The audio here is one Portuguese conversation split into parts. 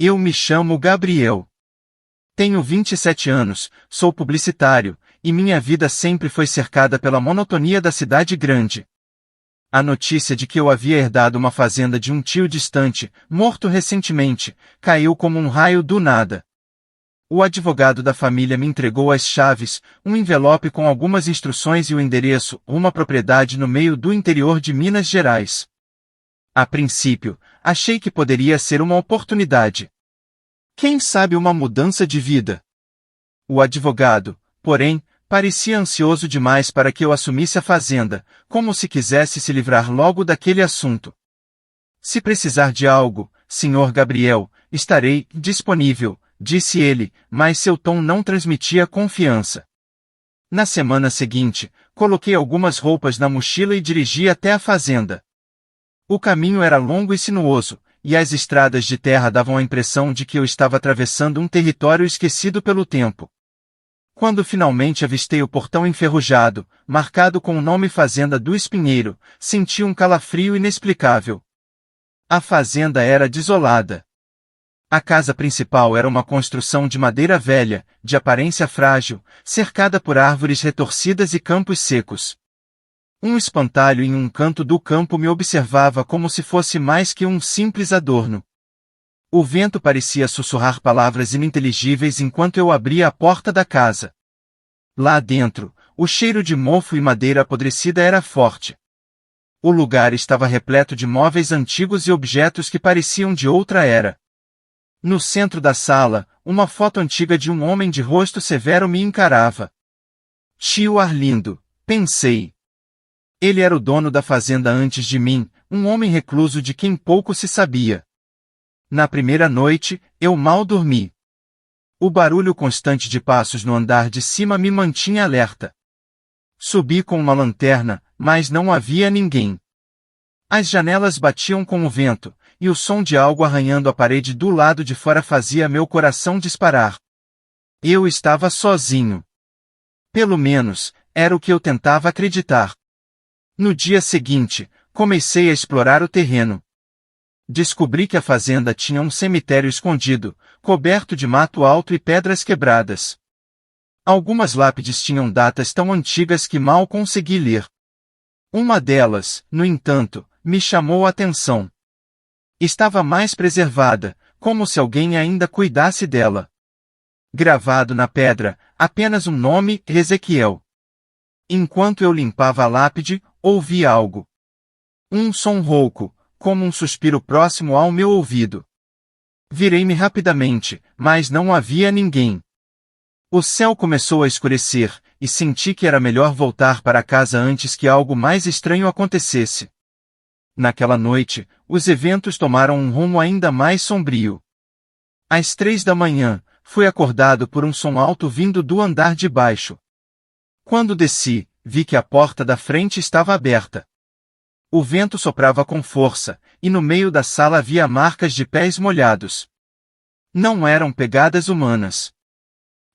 Eu me chamo Gabriel. Tenho 27 anos, sou publicitário, e minha vida sempre foi cercada pela monotonia da cidade grande. A notícia de que eu havia herdado uma fazenda de um tio distante, morto recentemente, caiu como um raio do nada. O advogado da família me entregou as chaves, um envelope com algumas instruções e o endereço, uma propriedade no meio do interior de Minas Gerais. A princípio, achei que poderia ser uma oportunidade. Quem sabe uma mudança de vida? O advogado, porém, parecia ansioso demais para que eu assumisse a fazenda, como se quisesse se livrar logo daquele assunto. Se precisar de algo, Sr. Gabriel, estarei disponível, disse ele, mas seu tom não transmitia confiança. Na semana seguinte, coloquei algumas roupas na mochila e dirigi até a fazenda. O caminho era longo e sinuoso, e as estradas de terra davam a impressão de que eu estava atravessando um território esquecido pelo tempo. Quando finalmente avistei o portão enferrujado, marcado com o nome Fazenda do Espinheiro, senti um calafrio inexplicável. A fazenda era desolada. A casa principal era uma construção de madeira velha, de aparência frágil, cercada por árvores retorcidas e campos secos. Um espantalho em um canto do campo me observava como se fosse mais que um simples adorno. O vento parecia sussurrar palavras ininteligíveis enquanto eu abria a porta da casa. Lá dentro, o cheiro de mofo e madeira apodrecida era forte. O lugar estava repleto de móveis antigos e objetos que pareciam de outra era. No centro da sala, uma foto antiga de um homem de rosto severo me encarava. Tio Arlindo, pensei. Ele era o dono da fazenda antes de mim, um homem recluso de quem pouco se sabia. Na primeira noite, eu mal dormi. O barulho constante de passos no andar de cima me mantinha alerta. Subi com uma lanterna, mas não havia ninguém. As janelas batiam com o vento, e o som de algo arranhando a parede do lado de fora fazia meu coração disparar. Eu estava sozinho. Pelo menos, era o que eu tentava acreditar. No dia seguinte, comecei a explorar o terreno. Descobri que a fazenda tinha um cemitério escondido, coberto de mato alto e pedras quebradas. Algumas lápides tinham datas tão antigas que mal consegui ler. Uma delas, no entanto, me chamou a atenção. Estava mais preservada, como se alguém ainda cuidasse dela. Gravado na pedra, apenas um nome, Ezequiel. Enquanto eu limpava a lápide, ouvi algo. Um som rouco, como um suspiro próximo ao meu ouvido. Virei-me rapidamente, mas não havia ninguém. O céu começou a escurecer, e senti que era melhor voltar para casa antes que algo mais estranho acontecesse. Naquela noite, os eventos tomaram um rumo ainda mais sombrio. Às 3 da manhã, fui acordado por um som alto vindo do andar de baixo. Quando desci, vi que a porta da frente estava aberta. O vento soprava com força, e no meio da sala havia marcas de pés molhados. Não eram pegadas humanas.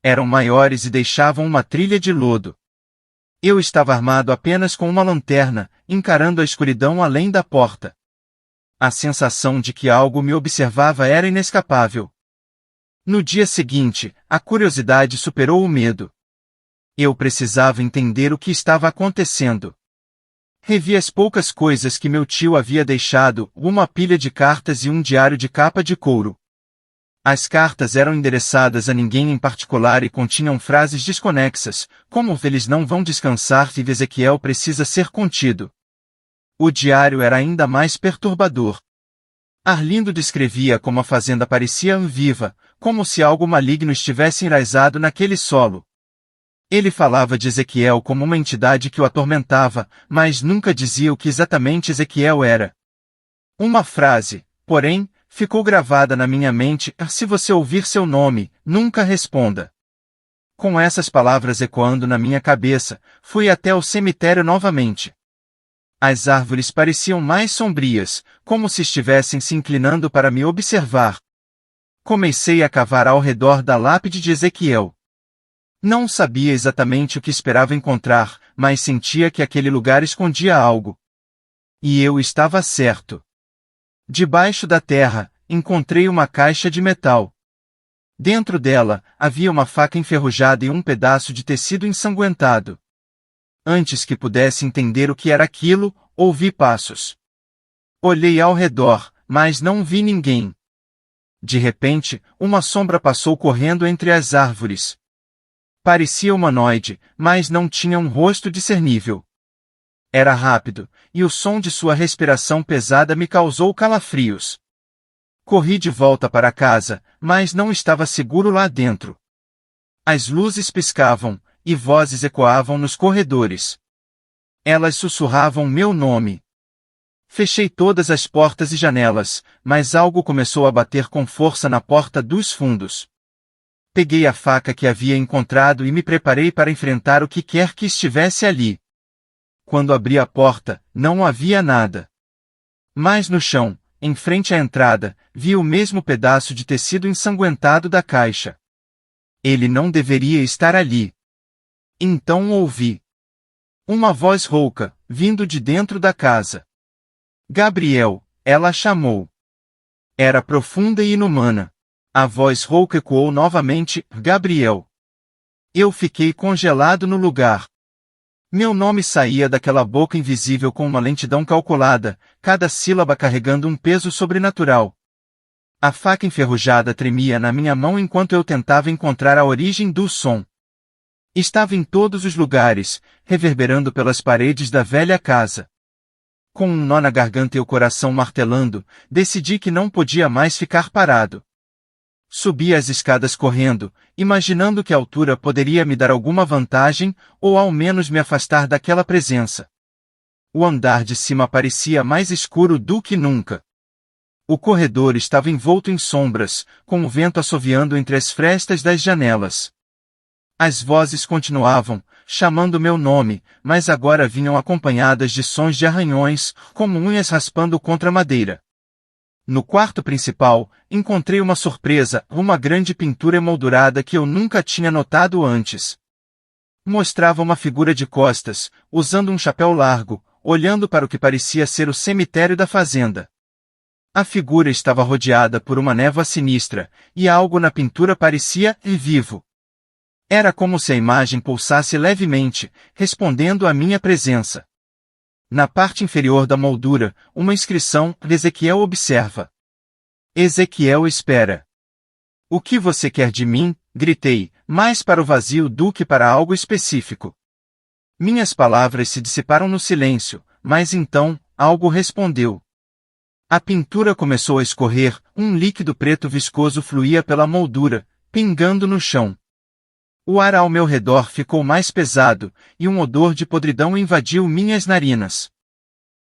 Eram maiores e deixavam uma trilha de lodo. Eu estava armado apenas com uma lanterna, encarando a escuridão além da porta. A sensação de que algo me observava era inescapável. No dia seguinte, a curiosidade superou o medo. Eu precisava entender o que estava acontecendo. Revi as poucas coisas que meu tio havia deixado, uma pilha de cartas e um diário de capa de couro. As cartas eram endereçadas a ninguém em particular e continham frases desconexas, como eles não vão descansar e Ezequiel precisa ser contido. O diário era ainda mais perturbador. Arlindo descrevia como a fazenda parecia viva, como se algo maligno estivesse enraizado naquele solo. Ele falava de Ezequiel como uma entidade que o atormentava, mas nunca dizia o que exatamente Ezequiel era. Uma frase, porém, ficou gravada na minha mente: se você ouvir seu nome, nunca responda. Com essas palavras ecoando na minha cabeça, fui até o cemitério novamente. As árvores pareciam mais sombrias, como se estivessem se inclinando para me observar. Comecei a cavar ao redor da lápide de Ezequiel. Não sabia exatamente o que esperava encontrar, mas sentia que aquele lugar escondia algo. E eu estava certo. Debaixo da terra, encontrei uma caixa de metal. Dentro dela, havia uma faca enferrujada e um pedaço de tecido ensanguentado. Antes que pudesse entender o que era aquilo, ouvi passos. Olhei ao redor, mas não vi ninguém. De repente, uma sombra passou correndo entre as árvores. Parecia humanoide, mas não tinha um rosto discernível. Era rápido, e o som de sua respiração pesada me causou calafrios. Corri de volta para casa, mas não estava seguro lá dentro. As luzes piscavam, e vozes ecoavam nos corredores. Elas sussurravam meu nome. Fechei todas as portas e janelas, mas algo começou a bater com força na porta dos fundos. Peguei a faca que havia encontrado e me preparei para enfrentar o que quer que estivesse ali. Quando abri a porta, não havia nada. Mas no chão, em frente à entrada, vi o mesmo pedaço de tecido ensanguentado da caixa. Ele não deveria estar ali. Então ouvi uma voz rouca, vindo de dentro da casa. Gabriel, ela chamou. Era profunda e inumana. A voz rouca ecoou novamente, Gabriel. Eu fiquei congelado no lugar. Meu nome saía daquela boca invisível com uma lentidão calculada, cada sílaba carregando um peso sobrenatural. A faca enferrujada tremia na minha mão enquanto eu tentava encontrar a origem do som. Estava em todos os lugares, reverberando pelas paredes da velha casa. Com um nó na garganta e o coração martelando, decidi que não podia mais ficar parado. Subi as escadas correndo, imaginando que a altura poderia me dar alguma vantagem, ou ao menos me afastar daquela presença. O andar de cima parecia mais escuro do que nunca. O corredor estava envolto em sombras, com o vento assoviando entre as frestas das janelas. As vozes continuavam, chamando meu nome, mas agora vinham acompanhadas de sons de arranhões, como unhas raspando contra a madeira. No quarto principal, encontrei uma surpresa, uma grande pintura emoldurada que eu nunca tinha notado antes. Mostrava uma figura de costas, usando um chapéu largo, olhando para o que parecia ser o cemitério da fazenda. A figura estava rodeada por uma névoa sinistra, e algo na pintura parecia vivo. Era como se a imagem pulsasse levemente, respondendo à minha presença. Na parte inferior da moldura, uma inscrição, Ezequiel observa. Ezequiel espera. O que você quer de mim? Gritei, mais para o vazio do que para algo específico. Minhas palavras se dissiparam no silêncio, mas então, algo respondeu. A pintura começou a escorrer, um líquido preto viscoso fluía pela moldura, pingando no chão. O ar ao meu redor ficou mais pesado, e um odor de podridão invadiu minhas narinas.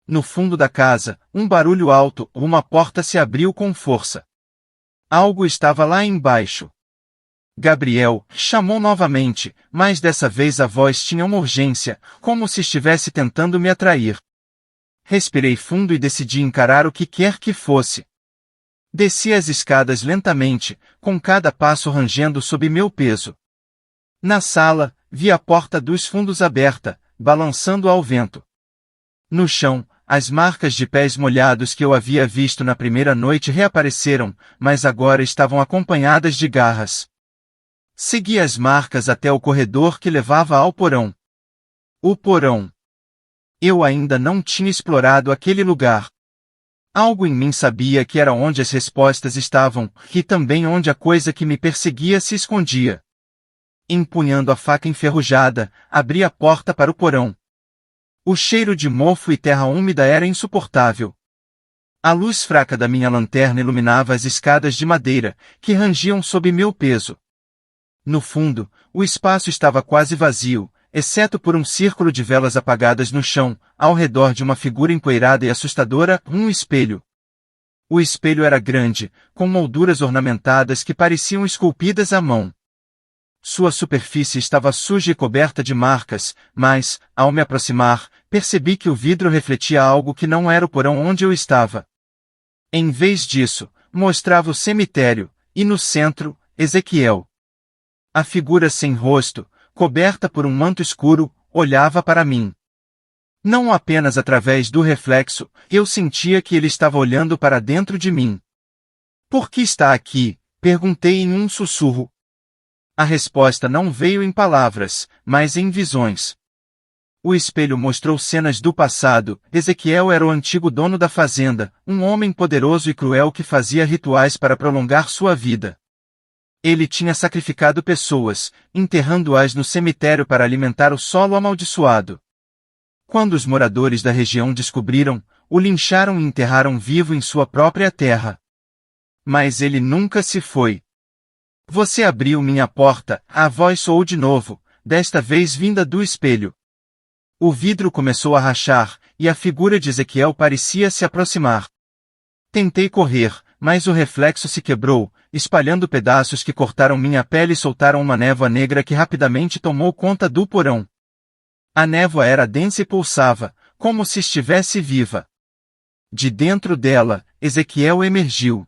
No fundo da casa, um barulho alto, uma porta se abriu com força. Algo estava lá embaixo. Gabriel chamou novamente, mas dessa vez a voz tinha uma urgência, como se estivesse tentando me atrair. Respirei fundo e decidi encarar o que quer que fosse. Desci as escadas lentamente, com cada passo rangendo sob meu peso. Na sala, vi a porta dos fundos aberta, balançando ao vento. No chão, as marcas de pés molhados que eu havia visto na primeira noite reapareceram, mas agora estavam acompanhadas de garras. Segui as marcas até o corredor que levava ao porão. O porão. Eu ainda não tinha explorado aquele lugar. Algo em mim sabia que era onde as respostas estavam, e também onde a coisa que me perseguia se escondia. Empunhando a faca enferrujada, abri a porta para o porão. O cheiro de mofo e terra úmida era insuportável. A luz fraca da minha lanterna iluminava as escadas de madeira, que rangiam sob meu peso. No fundo, o espaço estava quase vazio, exceto por um círculo de velas apagadas no chão, ao redor de uma figura empoeirada e assustadora, um espelho. O espelho era grande, com molduras ornamentadas que pareciam esculpidas à mão. Sua superfície estava suja e coberta de marcas, mas, ao me aproximar, percebi que o vidro refletia algo que não era o porão onde eu estava. Em vez disso, mostrava o cemitério, e no centro, Ezequiel. A figura sem rosto, coberta por um manto escuro, olhava para mim. Não apenas através do reflexo, eu sentia que ele estava olhando para dentro de mim. Por que está aqui? Perguntei em um sussurro. A resposta não veio em palavras, mas em visões. O espelho mostrou cenas do passado. Ezequiel era o antigo dono da fazenda, um homem poderoso e cruel que fazia rituais para prolongar sua vida. Ele tinha sacrificado pessoas, enterrando-as no cemitério para alimentar o solo amaldiçoado. Quando os moradores da região descobriram, o lincharam e enterraram vivo em sua própria terra. Mas ele nunca se foi. Você abriu minha porta, a voz soou de novo, desta vez vinda do espelho. O vidro começou a rachar, e a figura de Ezequiel parecia se aproximar. Tentei correr, mas o reflexo se quebrou, espalhando pedaços que cortaram minha pele e soltaram uma névoa negra que rapidamente tomou conta do porão. A névoa era densa e pulsava, como se estivesse viva. De dentro dela, Ezequiel emergiu.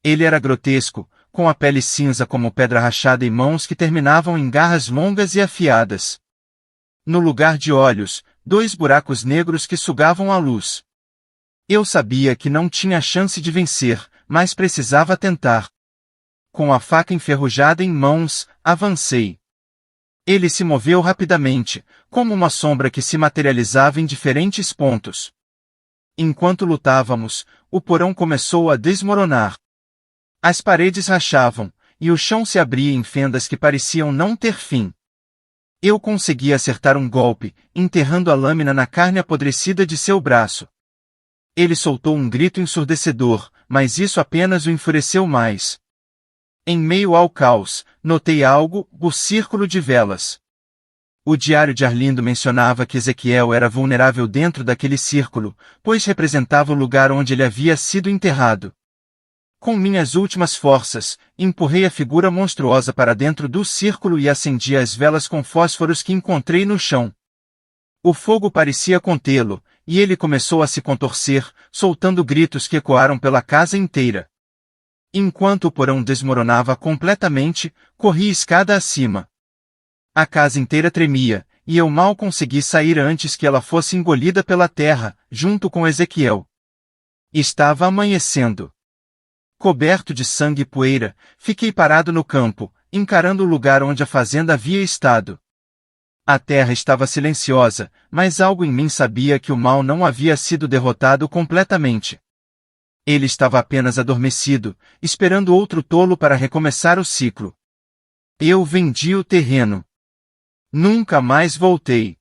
Ele era grotesco, com a pele cinza como pedra rachada e mãos que terminavam em garras longas e afiadas. No lugar de olhos, 2 buracos negros que sugavam a luz. Eu sabia que não tinha chance de vencer, mas precisava tentar. Com a faca enferrujada em mãos, avancei. Ele se moveu rapidamente, como uma sombra que se materializava em diferentes pontos. Enquanto lutávamos, o porão começou a desmoronar. As paredes rachavam, e o chão se abria em fendas que pareciam não ter fim. Eu consegui acertar um golpe, enterrando a lâmina na carne apodrecida de seu braço. Ele soltou um grito ensurdecedor, mas isso apenas o enfureceu mais. Em meio ao caos, notei algo: o círculo de velas. O diário de Arlindo mencionava que Ezequiel era vulnerável dentro daquele círculo, pois representava o lugar onde ele havia sido enterrado. Com minhas últimas forças, empurrei a figura monstruosa para dentro do círculo e acendi as velas com fósforos que encontrei no chão. O fogo parecia contê-lo, e ele começou a se contorcer, soltando gritos que ecoaram pela casa inteira. Enquanto o porão desmoronava completamente, corri escada acima. A casa inteira tremia, e eu mal consegui sair antes que ela fosse engolida pela terra, junto com Ezequiel. Estava amanhecendo. Coberto de sangue e poeira, fiquei parado no campo, encarando o lugar onde a fazenda havia estado. A terra estava silenciosa, mas algo em mim sabia que o mal não havia sido derrotado completamente. Ele estava apenas adormecido, esperando outro tolo para recomeçar o ciclo. Eu vendi o terreno. Nunca mais voltei.